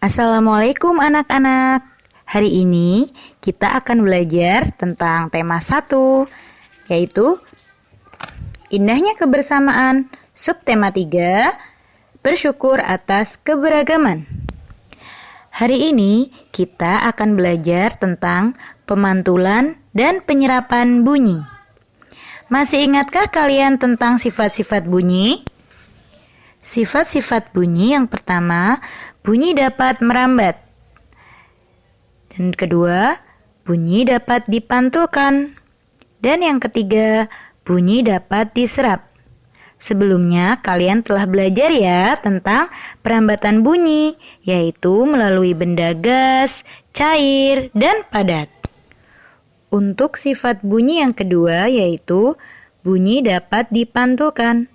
Assalamualaikum anak-anak. Hari ini kita akan belajar tentang tema 1, yaitu indahnya kebersamaan. Subtema 3, bersyukur atas keberagaman. Hari ini kita akan belajar tentang pemantulan dan penyerapan bunyi. Masih ingatkah kalian tentang sifat-sifat bunyi? Sifat-sifat bunyi yang pertama, bunyi dapat merambat. Dan kedua, bunyi dapat dipantulkan. Dan yang ketiga, bunyi dapat diserap. Sebelumnya kalian telah belajar ya tentang perambatan bunyi, yaitu melalui benda gas, cair, dan padat. Untuk sifat bunyi yang kedua yaitu bunyi dapat dipantulkan.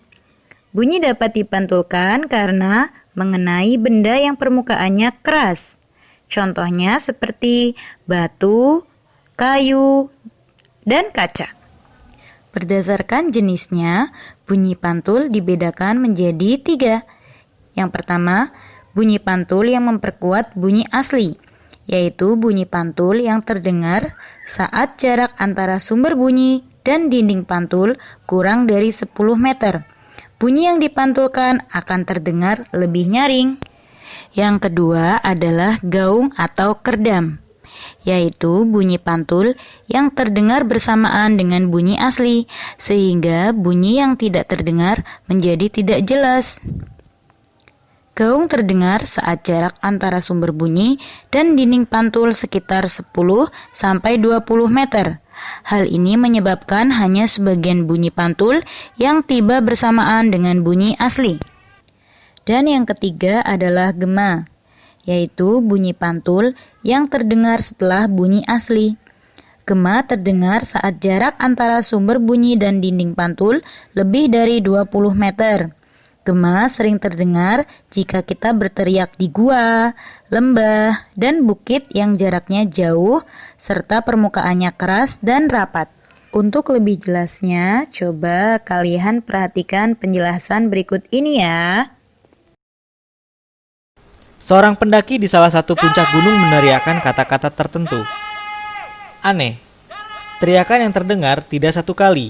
Bunyi dapat dipantulkan karena mengenai benda yang permukaannya keras. Contohnya seperti batu, kayu, dan kaca. Berdasarkan jenisnya, bunyi pantul dibedakan menjadi 3. Yang pertama, bunyi pantul yang memperkuat bunyi asli, yaitu bunyi pantul yang terdengar saat jarak antara sumber bunyi dan dinding pantul kurang dari 10 meter. Bunyi yang dipantulkan akan terdengar lebih nyaring. Yang kedua adalah gaung atau kerdam, yaitu bunyi pantul yang terdengar bersamaan dengan bunyi asli, sehingga bunyi yang tidak terdengar menjadi tidak jelas. Gaung terdengar saat jarak antara sumber bunyi dan dinding pantul sekitar 10-20 meter. Hal ini menyebabkan hanya sebagian bunyi pantul yang tiba bersamaan dengan bunyi asli. Dan yang ketiga adalah gema, yaitu bunyi pantul yang terdengar setelah bunyi asli. Gema terdengar saat jarak antara sumber bunyi dan dinding pantul lebih dari 20 meter. Gema sering terdengar jika kita berteriak di gua, lembah, dan bukit yang jaraknya jauh serta permukaannya keras dan rapat. Untuk lebih jelasnya, coba kalian perhatikan penjelasan berikut ini ya. Seorang pendaki di salah satu puncak gunung meneriakkan kata-kata tertentu. Aneh, teriakan yang terdengar tidak 1 kali,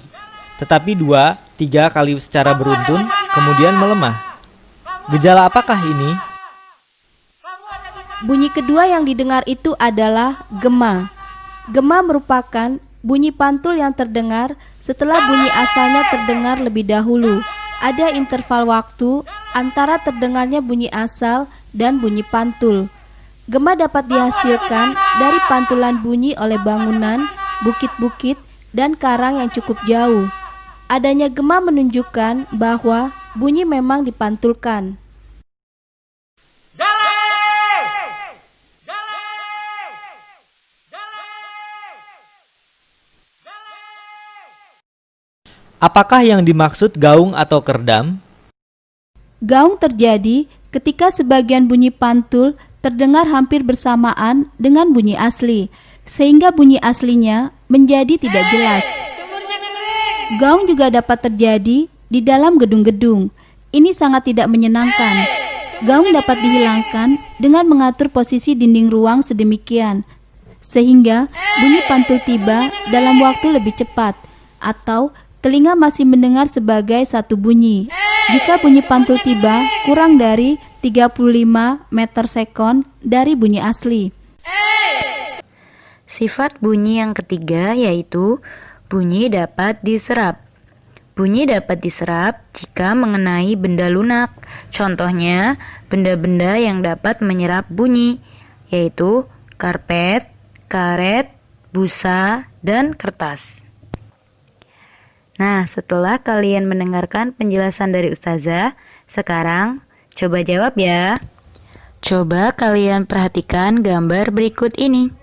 tetapi 2-3 kali secara beruntun, kemudian melemah. Gejala apakah ini? Bunyi kedua yang didengar itu adalah gema. Gema merupakan bunyi pantul yang terdengar setelah bunyi asalnya terdengar lebih dahulu. Ada interval waktu antara terdengarnya bunyi asal dan bunyi pantul. Gema dapat dihasilkan dari pantulan bunyi oleh bangunan, bukit-bukit, dan karang yang cukup jauh. Adanya gema menunjukkan bahwa bunyi memang dipantulkan. Apakah yang dimaksud gaung atau kerdam? Gaung terjadi ketika sebagian bunyi pantul terdengar hampir bersamaan dengan bunyi asli, sehingga bunyi aslinya menjadi tidak jelas. Gaung juga dapat terjadi di dalam gedung-gedung. Ini sangat tidak menyenangkan. Gaung dapat dihilangkan dengan mengatur posisi dinding ruang sedemikian, sehingga bunyi pantul tiba dalam waktu lebih cepat, atau telinga masih mendengar sebagai satu bunyi. Jika bunyi pantul tiba kurang dari 35 meter sekon dari bunyi asli. Sifat bunyi yang ketiga yaitu bunyi dapat diserap. Bunyi dapat diserap jika mengenai benda lunak. Contohnya, benda-benda yang dapat menyerap bunyi, yaitu karpet, karet, busa, dan kertas. Nah, setelah kalian mendengarkan penjelasan dari Ustazah, sekarang coba jawab ya. Coba kalian perhatikan gambar berikut ini.